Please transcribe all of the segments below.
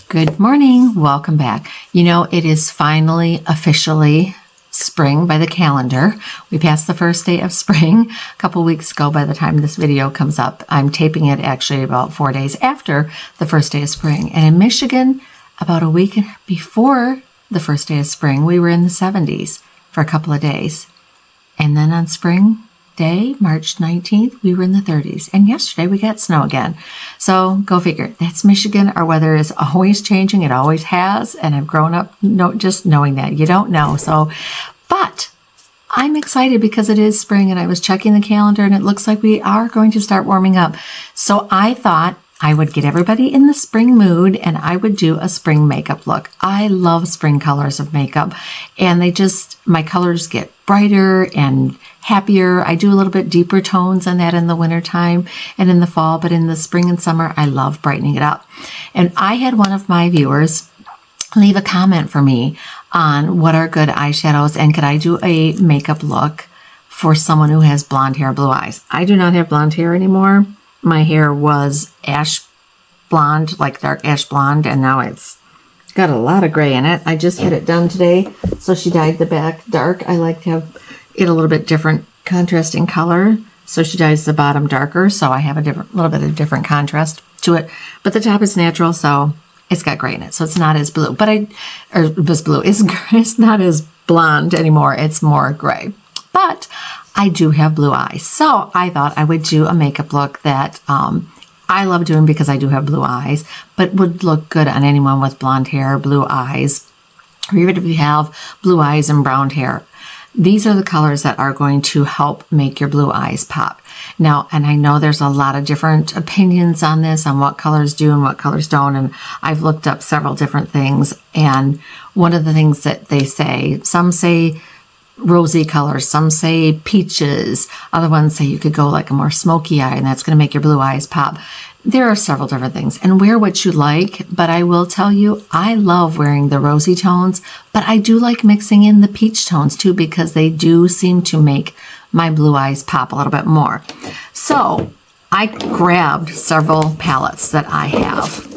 Good morning. Welcome back. You know, it is finally officially spring by the calendar. We passed the first day of spring a couple weeks ago by the time this video comes up. I'm taping it actually about 4 days after the first day of spring. And in Michigan, about a week before the first day of spring, we were in the 70s for a couple of days. And then on spring day, March 19th, we were in the 30s. And yesterday we got snow again. So go figure. That's Michigan. Our weather is always changing. It always has. And I've grown up just knowing that. You don't know. But I'm excited because it is spring and I was checking the calendar and it looks like we are going to start warming up. So I thought I would get everybody in the spring mood and I would do a spring makeup look. I love spring colors of makeup and my colors get brighter and happier. I do a little bit deeper tones on that in the wintertime and in the fall, but in the spring and summer, I love brightening it up. And I had one of my viewers leave a comment for me on what are good eyeshadows and could I do a makeup look for someone who has blonde hair, blue eyes. I do not have blonde hair anymore. My hair was ash blonde, like dark ash blonde, and now it's got a lot of gray in it. I just had it done today, so she dyed the back dark. I like to have it a little bit different contrasting color, so she dyes the bottom darker, so I have a little bit of different contrast to it. But the top is natural, so it's got gray in it, so it's not as blue. It's not as blonde anymore. It's more gray. But I do have blue eyes, so I thought I would do a makeup look that I love doing because I do have blue eyes, but would look good on anyone with blonde hair, blue eyes, or even if you have blue eyes and brown hair. These are the colors that are going to help make your blue eyes pop. Now, and I know there's a lot of different opinions on this, on what colors do and what colors don't, and I've looked up several different things, and one of the things that they say, some say rosy colors, some say peaches, other ones say you could go like a more smoky eye and that's going to make your blue eyes pop. There are several different things and wear what you like, but I will tell you I love wearing the rosy tones, but I do like mixing in the peach tones too because they do seem to make my blue eyes pop a little bit more. So I grabbed several palettes that I have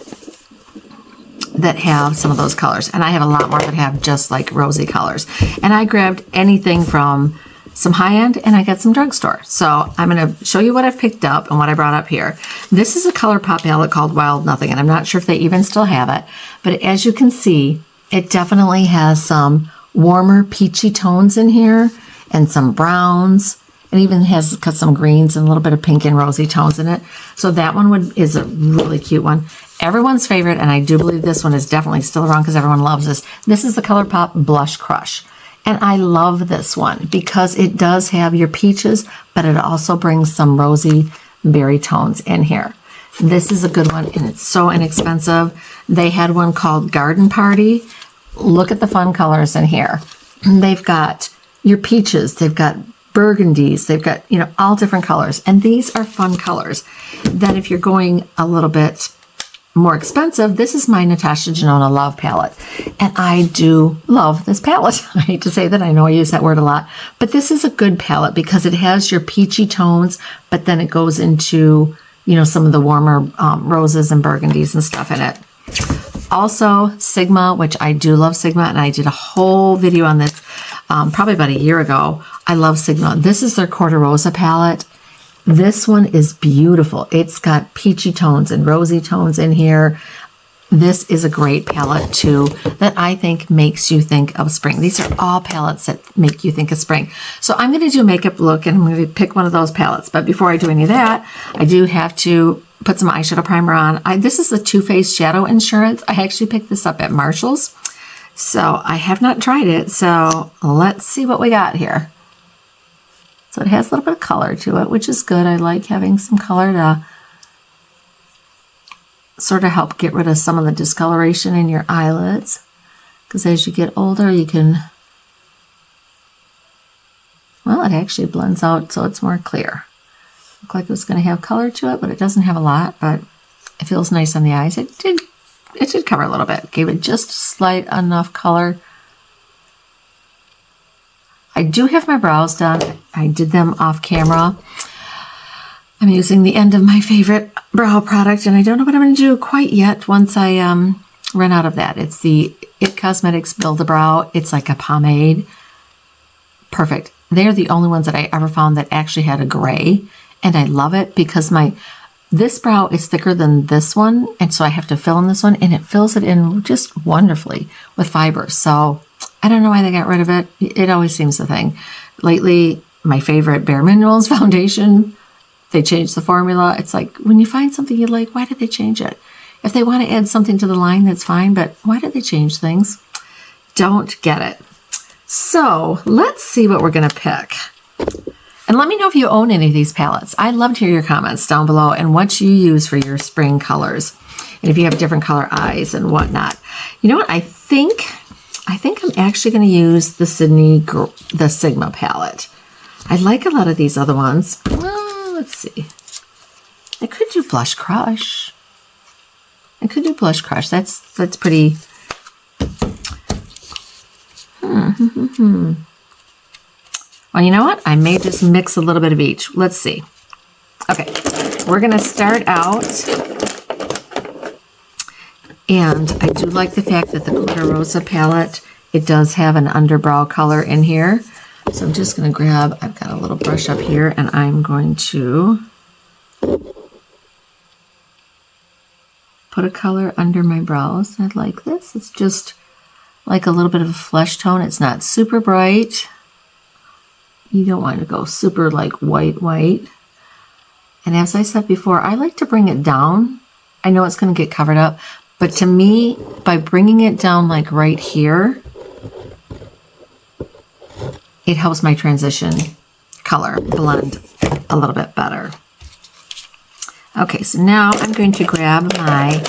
that have some of those colors, and I have a lot more that have just like rosy colors, and I grabbed anything from some high-end and I got some drugstore. So I'm going to show you what I've picked up and what I brought up here. This is a ColourPop palette called Wild Nothing, and I'm not sure if they even still have it, but as you can see, it definitely has some warmer peachy tones in here and some browns, and even has got some greens and a little bit of pink and rosy tones in it. So that one is a really cute one. Everyone's favorite, and I do believe this one is definitely still around because everyone loves this. This is the ColourPop Blush Crush. And I love this one because it does have your peaches, but it also brings some rosy berry tones in here. This is a good one, and it's so inexpensive. They had one called Garden Party. Look at the fun colors in here. They've got your peaches. They've got burgundies. They've got, all different colors. And these are fun colors. Then if you're going a little bit more expensive, this is my Natasha Denona Love palette. And I do love this palette. I hate to say that. I know I use that word a lot. But this is a good palette because it has your peachy tones, but then it goes into, some of the warmer roses and burgundies and stuff in it. Also, Sigma, which I do love Sigma, and I did a whole video on this probably about a year ago. I love Sigma. This is their Corta Rosa palette. This one is beautiful. It's got peachy tones and rosy tones in here. This is a great palette too that I think makes you think of spring. These are all palettes that make you think of spring. So I'm going to do a makeup look and I'm going to pick one of those palettes. But before I do any of that, I do have to put some eyeshadow primer on. This is the Too Faced Shadow Insurance. I actually picked this up at Marshall's. So I have not tried it. So let's see what we got here. So it has a little bit of color to it, which is good. I like having some color to sort of help get rid of some of the discoloration in your eyelids. Because as you get older, you can, well, it actually blends out so it's more clear. Looked like it was going to have color to it, but it doesn't have a lot, but it feels nice on the eyes. It did cover a little bit. Gave it just slight enough color. I do have my brows done. I did them off camera. I'm using the end of my favorite brow product, and I don't know what I'm going to do quite yet once I ran out of that. It's the It Cosmetics Build-A-Brow. It's like a pomade. Perfect. They're the only ones that I ever found that actually had a gray, and I love it because this brow is thicker than this one, and so I have to fill in this one, and it fills it in just wonderfully with fiber. So I don't know why they got rid of it. It always seems the thing. Lately, my favorite Bare Minerals foundation, they changed the formula. It's like when you find something you like, why did they change it? If they want to add something to the line, that's fine, but why did they change things? Don't get it. So let's see what we're going to pick. And let me know if you own any of these palettes. I'd love to hear your comments down below and what you use for your spring colors. And if you have different color eyes and whatnot. You know what? I think I'm actually going to use the Sigma palette. I like a lot of these other ones. Well, let's see. I could do Blush Crush. That's pretty. Well, you know what? I may just mix a little bit of each. Let's see. Okay, we're going to start out. And I do like the fact that the Glitter Rosa palette, it does have an underbrow color in here. So I'm just going to grab, I've got a little brush up here, and I'm going to put a color under my brows. I like this. It's just like a little bit of a flesh tone. It's not super bright. You don't want to go super like white. And as I said before, I like to bring it down. I know it's going to get covered up, but to me, by bringing it down like right here, it helps my transition color blend a little bit better. Okay, so now I'm going to grab my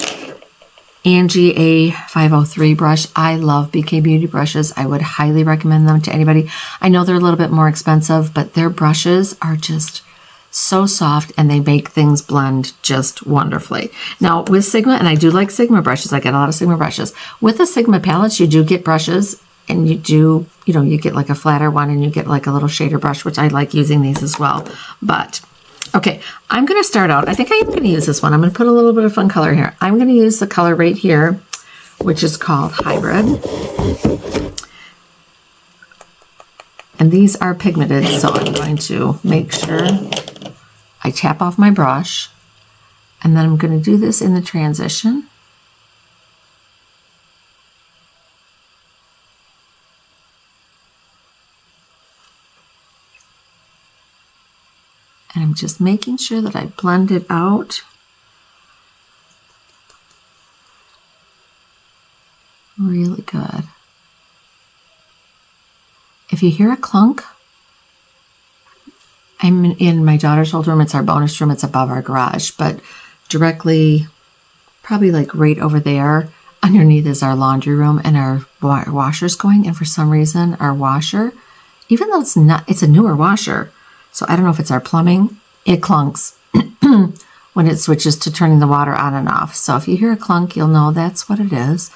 Angie A503 brush. I love BK Beauty brushes. I would highly recommend them to anybody. I know they're a little bit more expensive, but their brushes are just so soft and they make things blend just wonderfully. Now with Sigma, and I do like Sigma brushes, I get a lot of Sigma brushes. With the Sigma palettes, you do get brushes and you do, you get like a flatter one and you get like a little shader brush, which I like using these as well. But okay, I'm going to start out. I think I am going to use this one. I'm going to put a little bit of fun color here. I'm going to use the color right here, which is called Hybrid. And these are pigmented, so I'm going to make sure I tap off my brush. And then I'm going to do this in the transition. And I'm just making sure that I blend it out. Really good. If you hear a clunk, I'm in my daughter's old room. It's our bonus room. It's above our garage, but directly, probably like right over there, underneath is our laundry room and our washer's going. And for some reason, our washer, even though it's a newer washer, so I don't know if it's our plumbing, it clunks when it switches to turning the water on and off. So if you hear a clunk, you'll know that's what it is.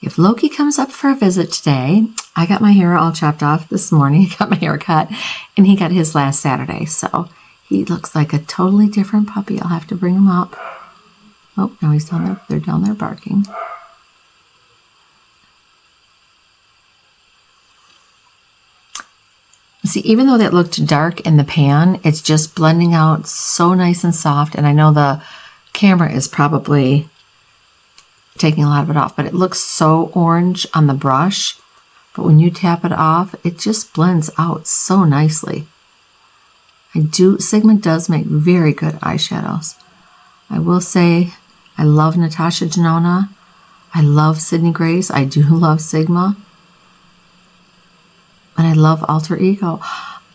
If Loki comes up for a visit today, I got my hair all chopped off this morning. I got my hair cut, and he got his last Saturday. So he looks like a totally different puppy. I'll have to bring him up. Oh, now he's down there. They're down there barking. See, even though that looked dark in the pan, it's just blending out so nice and soft. And I know the camera is probably taking a lot of it off, but it looks so orange on the brush. But when you tap it off, it just blends out so nicely. Sigma does make very good eyeshadows. I will say, I love Natasha Denona. I love Sydney Grace. I do love Sigma. And I love Alter Ego.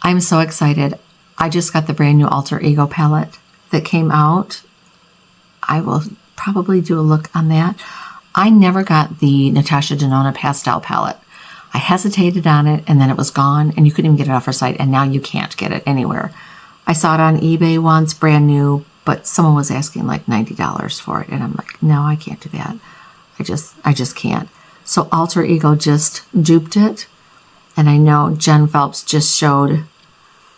I'm so excited. I just got the brand new Alter Ego palette that came out. I will probably do a look on that. I never got the Natasha Denona pastel palette. I hesitated on it and then it was gone and you couldn't even get it off her site and now you can't get it anywhere. I saw it on eBay once, brand new, but someone was asking like $90 for it and I'm like, no, I can't do that. I just can't. So Alter Ego just duped it. And I know Jen Phelps just showed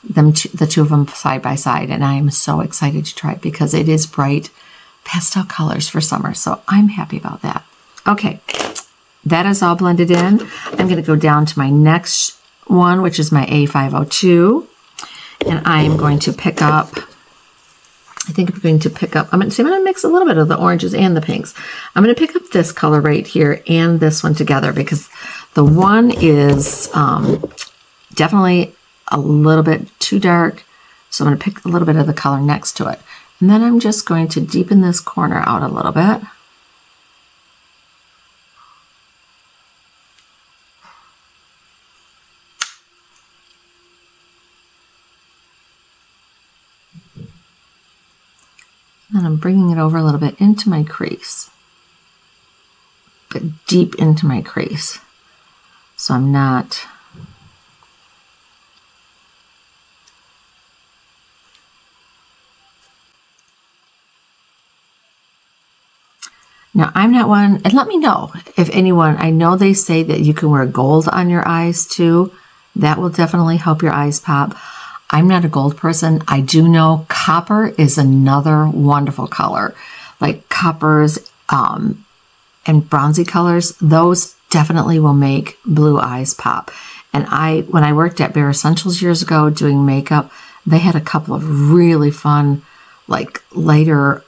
the two of them side by side, and I am so excited to try it because it is bright pastel colors for summer, so I'm happy about that. Okay, that is all blended in. I'm going to go down to my next one, which is my A502, and I am going to pick up, I'm going to mix a little bit of the oranges and the pinks. I'm going to pick up this color right here and this one together because the one is definitely a little bit too dark. So I'm going to pick a little bit of the color next to it. And then I'm just going to deepen this corner out a little bit. And I'm bringing it over a little bit into my crease, but deep into my crease. So I'm not Now, I'm not one, and let me know if anyone, I know they say that you can wear gold on your eyes too. That will definitely help your eyes pop. I'm not a gold person. I do know copper is another wonderful color. Like coppers and bronzy colors, those definitely will make blue eyes pop. And when I worked at Bare Essentials years ago doing makeup, they had a couple of really fun, like lighter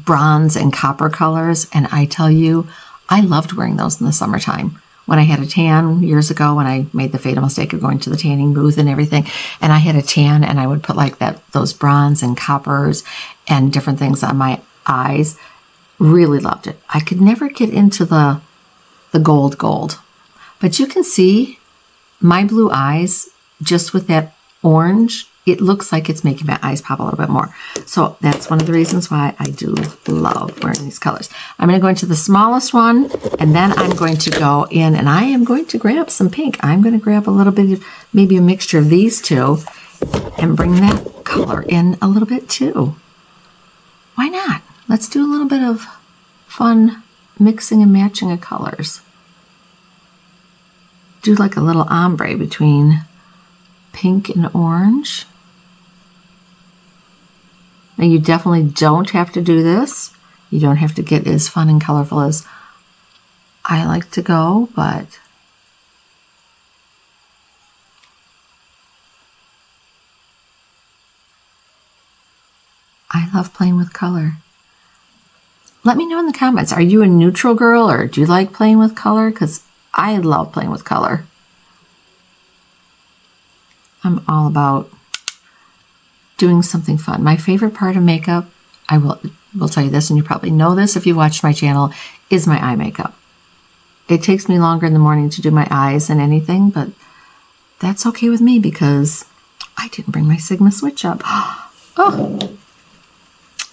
bronze and copper colors. And I tell you, I loved wearing those in the summertime. When I had a tan years ago, when I made the fatal mistake of going to the tanning booth and everything, and I had a tan and I would put like those bronze and coppers and different things on my eyes. Really loved it. I could never get into the gold. But you can see my blue eyes just with that orange. It looks like it's making my eyes pop a little bit more. So that's one of the reasons why I do love wearing these colors. I'm going to go into the smallest one, and then I'm going to go in and I am going to grab some pink. I'm going to grab a little bit of maybe a mixture of these two and bring that color in a little bit too. Why not? Let's do a little bit of fun mixing and matching of colors. Do like a little ombre between pink and orange. Now you definitely don't have to do this. You don't have to get as fun and colorful as I like to go, but I love playing with color. Let me know in the comments, are you a neutral girl or do you like playing with color? Because I love playing with color. I'm all about doing something fun. My favorite part of makeup, I will tell you this, and you probably know this if you watched my channel, is my eye makeup. It takes me longer in the morning to do my eyes than anything, but that's okay with me because I didn't bring my Sigma switch up. Oh,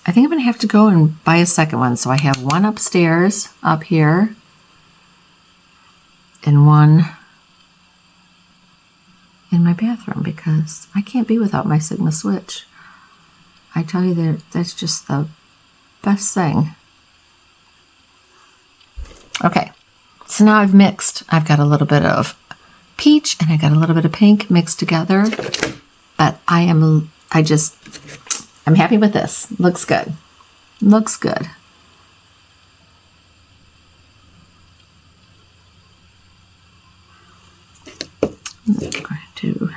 I think I'm going to have to go and buy a second one. So I have one upstairs up here and one in my bathroom because I can't be without my Sigma switch. I tell you that that's just the best thing. Okay, so now I've mixed. I've got a little bit of peach and I got a little bit of pink mixed together, but I'm happy with this. Looks good. Looks good. I'm going to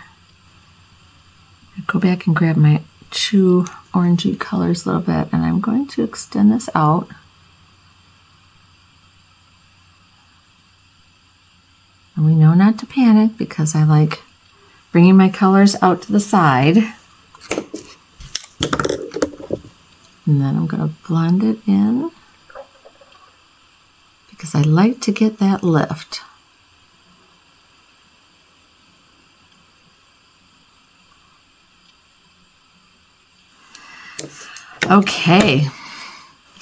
go back and grab my two orangey colors a little bit, and I'm going to extend this out. And we know not to panic because I like bringing my colors out to the side. And then I'm going to blend it in because I like to get that lift. Okay,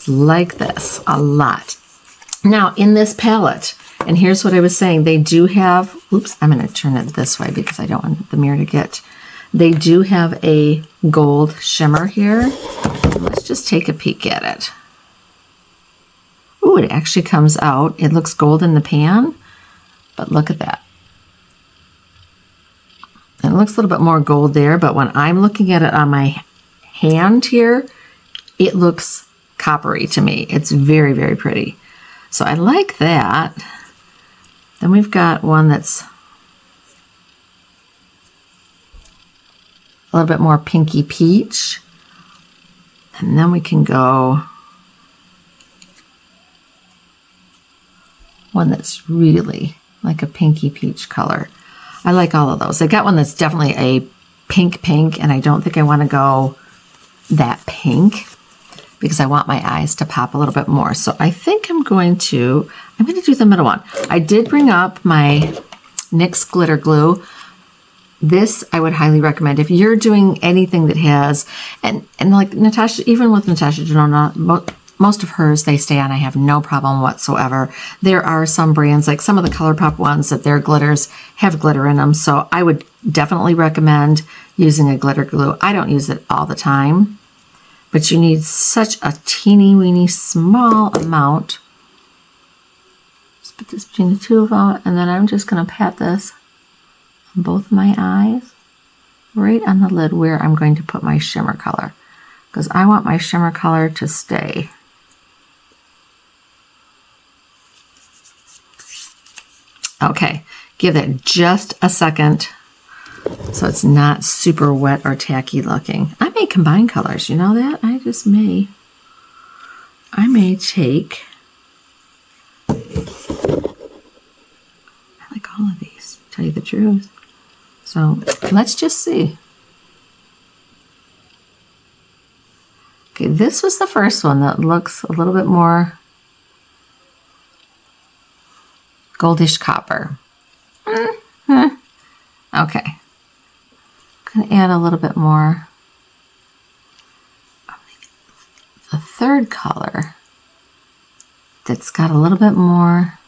like this a lot. Now in this palette, and here's what I was saying, they do have, oops, I'm going to turn it this way because I don't want the mirror to get, they do have a gold shimmer here. Let's just take a peek at it. Ooh, it actually comes out. It looks gold in the pan, but look at that. It looks a little bit more gold there, but when I'm looking at it on my hand here, it looks coppery to me. It's very, very pretty. So I like that. Then we've got one that's a little bit more pinky peach. And then we can go one that's really like a pinky peach color. I like all of those. I got one that's definitely a pink, and I don't think I want to go that pink because I want my eyes to pop a little bit more. So I think I'm going to do the middle one. I did bring up my NYX glitter glue. This I would highly recommend if you're doing anything that has, and like Natasha, even with Natasha Denona, most of hers, they stay on. I have no problem whatsoever. There are some brands, like some of the ColourPop ones, that their glitters have glitter in them. So I would definitely recommend using a glitter glue. I don't use it all the time, but you need such a teeny weeny small amount. Just put this between the two of them, and then I'm just going to pat this on both of my eyes, right on the lid where I'm going to put my shimmer color, because I want my shimmer color to stay. Okay, give it just a second so it's not super wet or tacky looking. I may combine colors, you know that? I may take, I like all of these, to tell you the truth. So let's just see. Okay, this was the first one that looks a little bit more goldish copper. Okay. I'm going to add a little bit more. The third color that's got a little bit more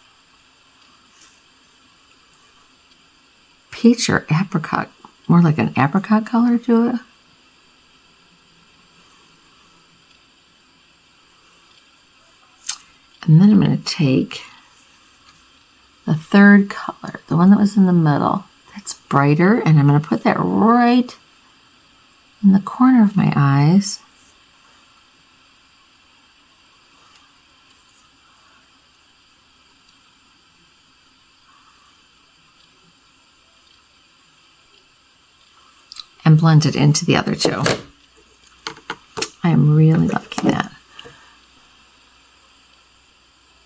peach or apricot, more like an apricot color to it. And then I'm going to take the third color, the one that was in the middle, that's brighter, and I'm going to put that right in the corner of my eyes. And blend it into the other two. I am really liking that.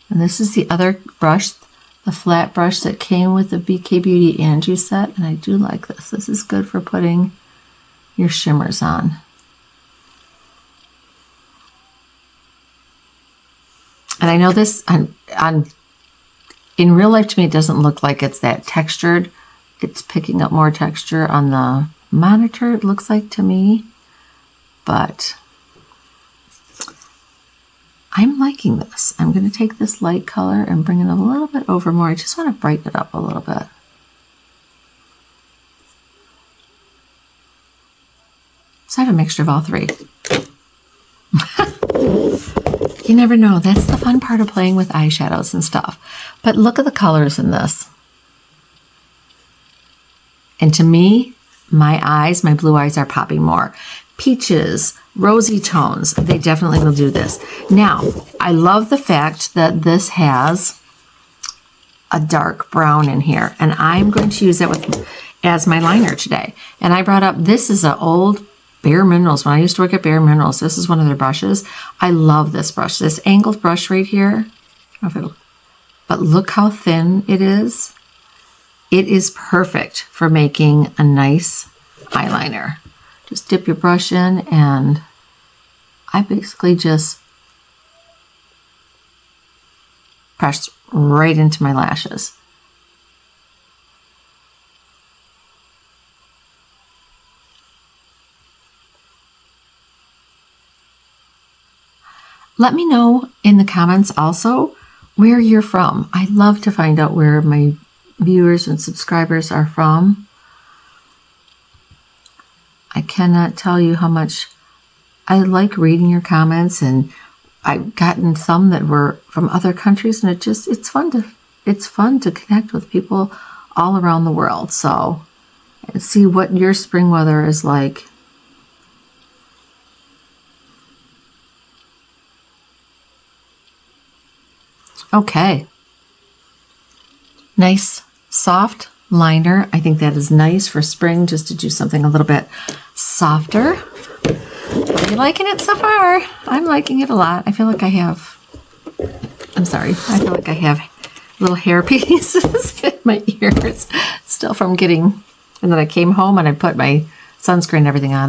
And this is the other brush, the flat brush that came with the BK Beauty Angie set, and I do like this. This is good for putting your shimmers on. And I know this in real life, to me, it doesn't look like it's that textured. It's picking up more texture on the monitor, it looks like to me, but I'm liking this. I'm going to take this light color and bring it a little bit over more. I just want to brighten it up a little bit. So I have a mixture of all three. You never know. That's the fun part of playing with eyeshadows and stuff. But look at the colors in this. And to me, my eyes, my blue eyes are popping more. Peaches, rosy tones, they definitely will do this. Now, I love the fact that this has a dark brown in here, and I'm going to use that as my liner today. And I brought up, this is an old Bare Minerals. When I used to work at Bare Minerals, this is one of their brushes. I love this brush, this angled brush right here. But look how thin it is. It is perfect for making a nice eyeliner. Just dip your brush in, and I basically just press right into my lashes. Let me know in the comments also where you're from. I love to find out where my viewers and subscribers are from. I cannot tell you how much I like reading your comments, and I've gotten some that were from other countries, and it's fun to connect with people all around the world. So and see what your spring weather is like. Okay. Nice, soft liner. I think that is nice for spring, just to do something a little bit softer. Are you liking it so far? I'm liking it a lot. I feel like I have, I feel like I have little hair pieces in my ears still from getting, and then I came home and I put my sunscreen and everything on.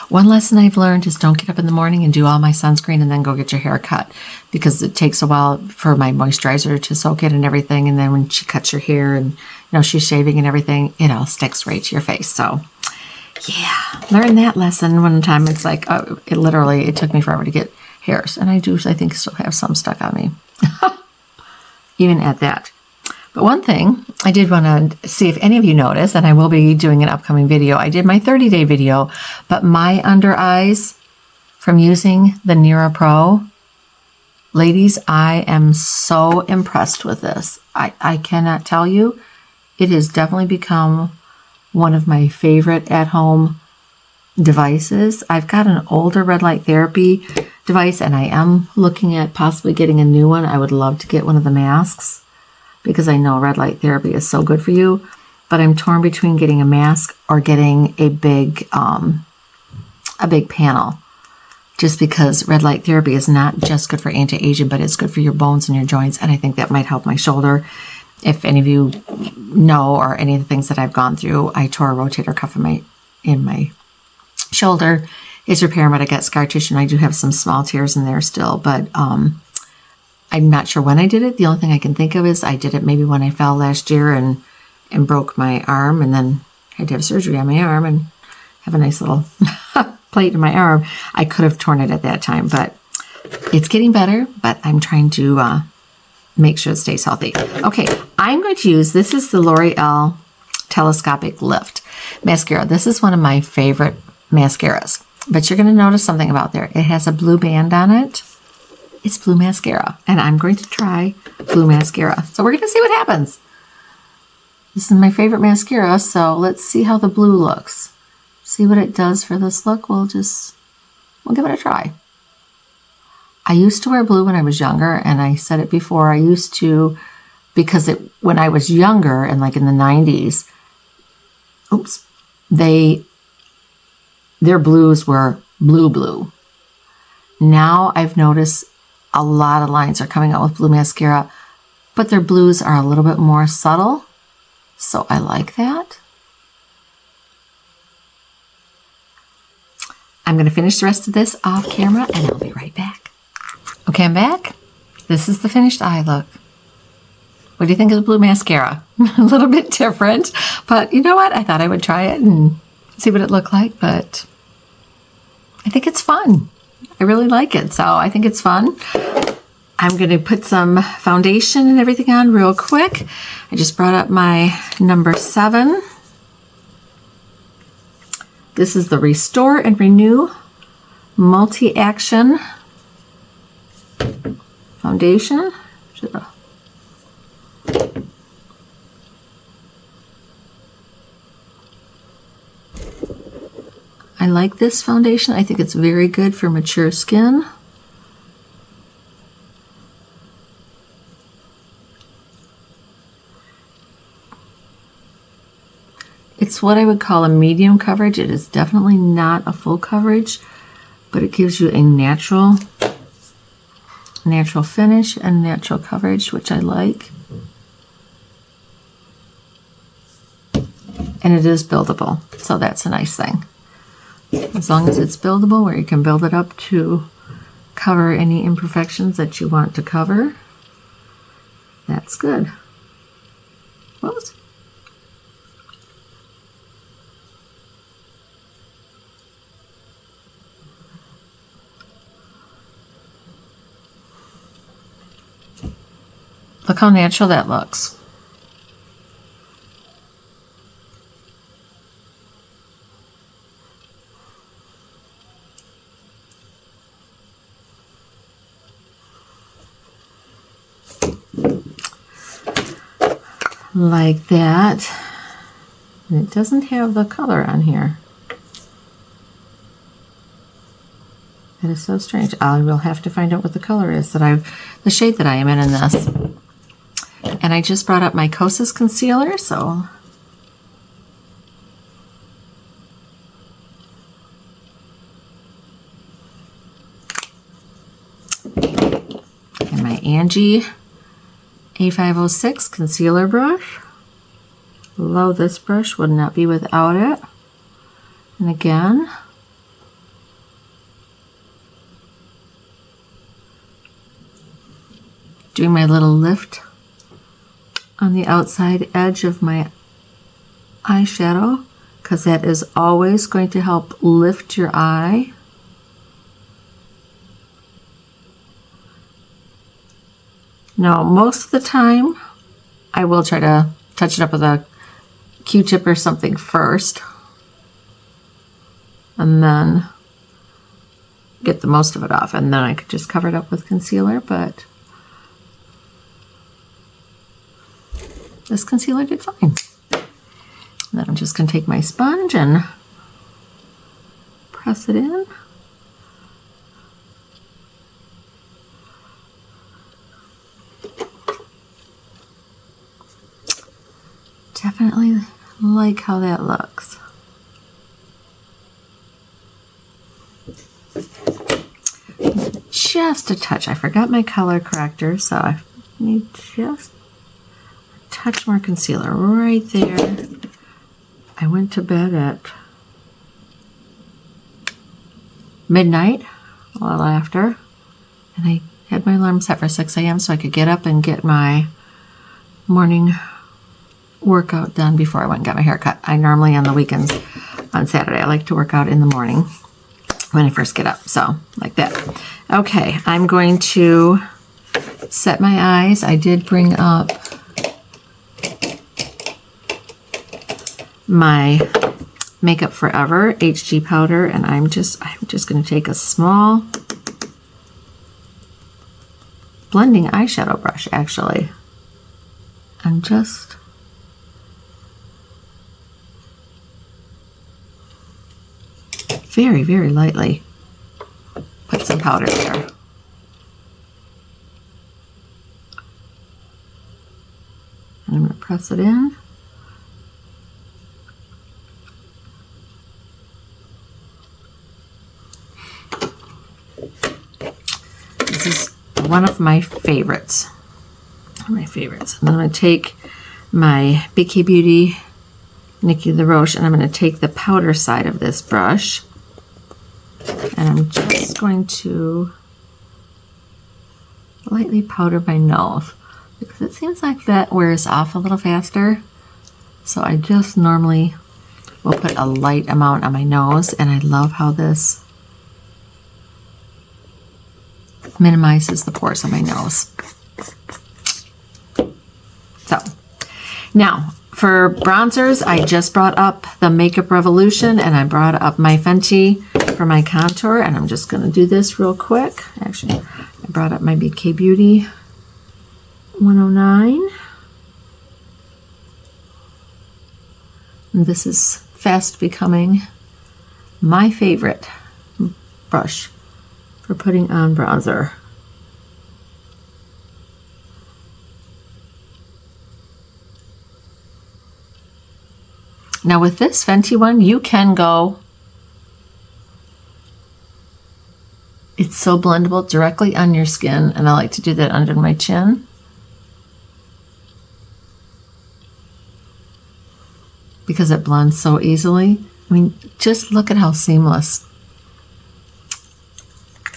One lesson I've learned is don't get up in the morning and do all my sunscreen and then go get your hair cut, because it takes a while for my moisturizer to soak it and everything. And then when she cuts your hair and, you know, she's shaving and everything, it all sticks right to your face. So yeah, learned that lesson one time. It's like, oh, it took me forever to get hairs. And I think still have some stuck on me, even at that. But one thing I did want to see if any of you noticed, and I will be doing an upcoming video. I did my 30-day video, but my under eyes from using the Nira Pro, ladies, I am so impressed with this. I cannot tell you. It has definitely become one of my favorite at-home devices. I've got an older red light therapy device, and I am looking at possibly getting a new one. I would love to get one of the masks, because I know red light therapy is so good for you, but I'm torn between getting a mask or getting a big panel, just because red light therapy is not just good for anti-aging, but it's good for your bones and your joints, and I think that might help my shoulder. If any of you know, or any of the things that I've gone through, I tore a rotator cuff in my shoulder. It's repair, but I got scar tissue, and I do have some small tears in there still, but I'm not sure when I did it. The only thing I can think of is I did it maybe when I fell last year and broke my arm, and then had to have surgery on my arm and have a nice little plate in my arm. I could have torn it at that time, but it's getting better, but I'm trying to make sure it stays healthy. Okay, I'm going to use, this is the L'Oreal Telescopic Lift Mascara. This is one of my favorite mascaras, but you're going to notice something about there. It has a blue band on it. It's blue mascara, and I'm going to try blue mascara. So we're going to see what happens. This is my favorite mascara, so let's see how the blue looks. See what it does for this look. We'll give it a try. I used to wear blue when I was younger, and I said it before, I used to, because when I was younger, and like in the 90s, their blues were blue. Now I've noticed a lot of lines are coming out with blue mascara, but their blues are a little bit more subtle, so I like that. I'm going to finish the rest of this off camera, and I'll be right back. Okay, I'm back. This is the finished eye look. What do you think of the blue mascara? A little bit different, but you know what? I thought I would try it and see what it looked like, but I think it's fun. I really like it, so I think it's fun. I'm going to put some foundation and everything on real quick. I just brought up my number 7. This is the Restore and Renew Multi-Action Foundation. I like this foundation. I think it's very good for mature skin. It's what I would call a medium coverage. It is definitely not a full coverage, but it gives you a natural finish and natural coverage, which I like. And it is buildable, so that's a nice thing. As long as it's buildable, where you can build it up to cover any imperfections that you want to cover, that's good. Whoops. Look how natural that looks. Like that. And it doesn't have the color on here. That is so strange. I will have to find out what the color is the shade that I am in this. And I just brought up my Kosas concealer, so and my Angie A506 concealer brush. Love this brush, would not be without it. And again, doing my little lift on the outside edge of my eyeshadow, because that is always going to help lift your eye. Now, most of the time, I will try to touch it up with a Q-tip or something first, and then get the most of it off, and then I could just cover it up with concealer, but this concealer did fine. And then I'm just going to take my sponge and press it in. Definitely like how that looks. Just a touch. I forgot my color corrector, so I need just a touch more concealer right there. I went to bed at midnight, a little after, and I had my alarm set for 6 a.m. so I could get up and get my morning workout done before I went and got my hair cut. I normally on the weekends, on Saturday, I like to work out in the morning when I first get up, so like that. Okay, I'm going to set my eyes. I did bring up my Makeup Forever HG powder, and I'm just going to take a small blending eyeshadow brush, actually, and just very, very lightly put some powder there. And I'm going to press it in. This is one of my favorites. And then I'm going to take my BK Beauty Nikki LaRoche, and I'm going to take the powder side of this brush, and I'm just going to lightly powder my nose because it seems like that wears off a little faster. So I just normally will put a light amount on my nose, and I love how this minimizes the pores on my nose. So now for bronzers, I just brought up the Makeup Revolution, and I brought up my Fenty for my contour, and I'm just going to do this real quick. Actually, I brought up my BK Beauty 109. And this is fast becoming my favorite brush for putting on bronzer. Now with this Fenty one, you can go, it's so blendable directly on your skin, and I like to do that under my chin. Because it blends so easily. I mean, just look at how seamless.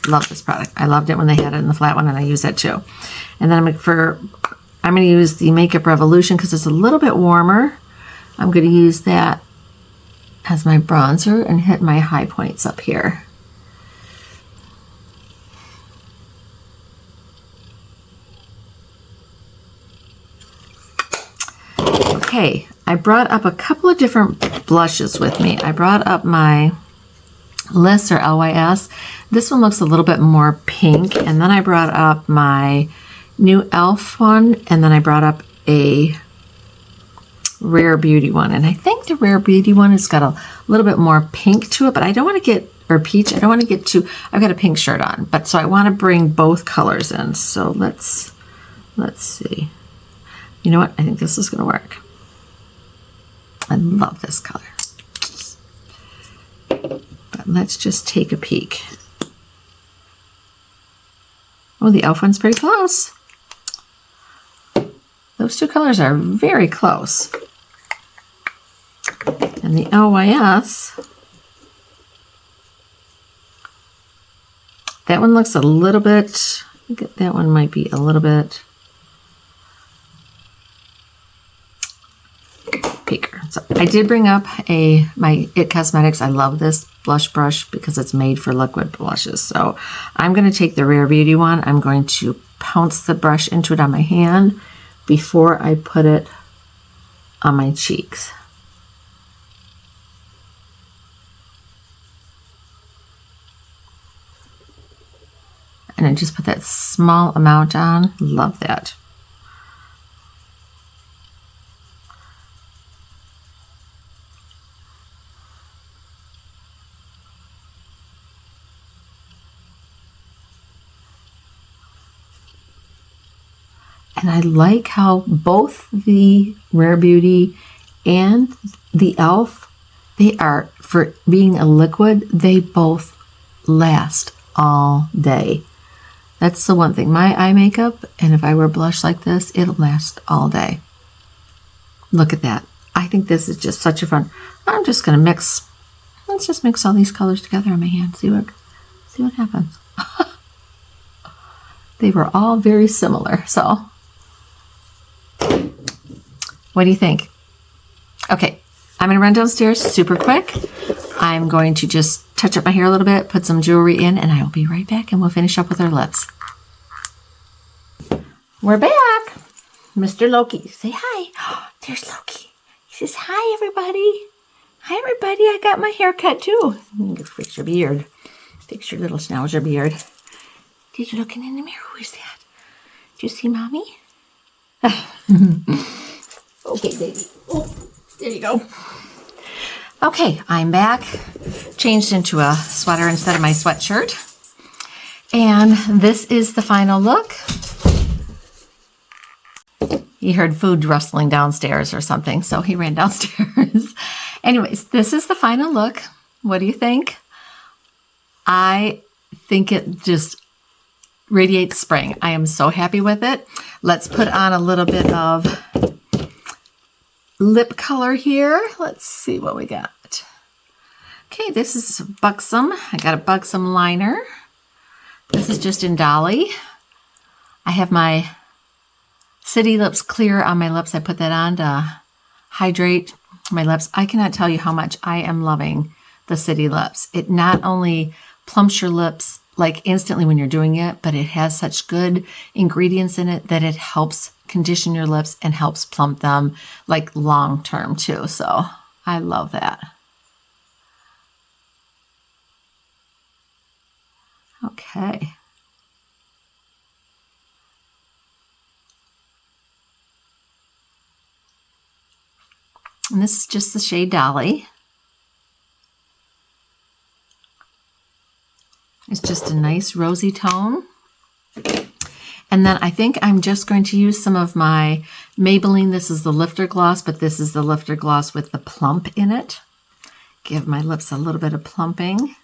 Love this product. I loved it when they had it in the flat one, and I use that too. And then I'm going to use the Makeup Revolution because it's a little bit warmer. I'm going to use that as my bronzer and hit my high points up here. Okay, I brought up a couple of different blushes with me. I brought up my Lys or LYS. This one looks a little bit more pink. And then I brought up my new e.l.f. one. And then I brought up a Rare Beauty one. And I think the Rare Beauty one has got a little bit more pink to it, but I don't want to get, or peach, I don't want to get too, I've got a pink shirt on, but so I want to bring both colors in. So let's see. You know what? I think this is going to work. I love this color. But let's just take a peek. Oh, the elf one's pretty close. Those two colors are very close. And the LYS, that one looks a little bit, I think that one might be a little bit peaker. So I did bring up my It Cosmetics. I love this blush brush because it's made for liquid blushes. So I'm going to take the Rare Beauty one. I'm going to pounce the brush into it on my hand before I put it on my cheeks. And I just put that small amount on. Love that. And I like how both the Rare Beauty and the e.l.f., they are, for being a liquid, they both last all day. That's the one thing. My eye makeup, and if I wear blush like this, it'll last all day. Look at that. I think this is just such a fun. I'm just going to mix. Let's just mix all these colors together on my hand. See what happens. They were all very similar, so. What do you think? Okay, I'm going to run downstairs super quick. I'm going to just touch up my hair a little bit, put some jewelry in, and I will be right back and we'll finish up with our lips. We're back. Mr. Loki, say hi. Oh, there's Loki. He says, hi, everybody. Hi, everybody. I got my hair cut, too. Fix your beard. Fix your little schnauzer beard. Did you looking in the mirror? Who is that? Do you see Mommy? Okay, baby. Oh, there you go. Okay, I'm back. Changed into a sweater instead of my sweatshirt. And this is the final look. He heard food rustling downstairs or something, so he ran downstairs. Anyways, this is the final look. What do you think? I think it just radiates spring. I am so happy with it. Let's put on a little bit of lip color here. Let's see what we got. Okay, this is Buxom. I got a Buxom liner. This is just in Dolly. I have my City Lips Clear on my lips. I put that on to hydrate my lips. I cannot tell you how much I am loving the City Lips. It not only plumps your lips like instantly when you're doing it, but it has such good ingredients in it that it helps condition your lips and helps plump them like long term too. So I love that. Okay. And this is just the shade Dolly. It's just a nice rosy tone. And then I think I'm just going to use some of my Maybelline. This is the Lifter Gloss, but this is the Lifter Gloss with the plump in it. Give my lips a little bit of plumping.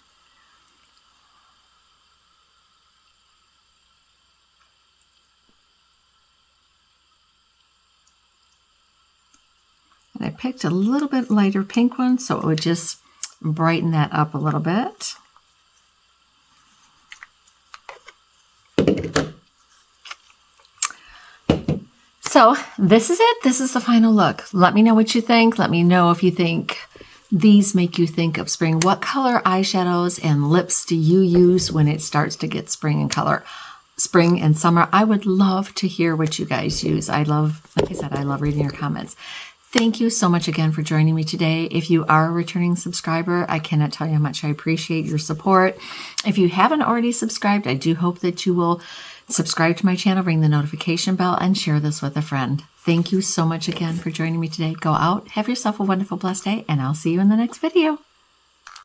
And I picked a little bit lighter pink one, so it would just brighten that up a little bit. So this is it. This is the final look. Let me know what you think. Let me know if you think these make you think of spring. What color eyeshadows and lips do you use when it starts to get spring in color? Spring and summer. I would love to hear what you guys use. I love, like I said, I love reading your comments. Thank you so much again for joining me today. If you are a returning subscriber, I cannot tell you how much I appreciate your support. If you haven't already subscribed, I do hope that you will Subscribe to my channel, ring the notification bell, and share this with a friend. Thank you so much again for joining me today. Go out, have yourself a wonderful, blessed day, and I'll see you in the next video.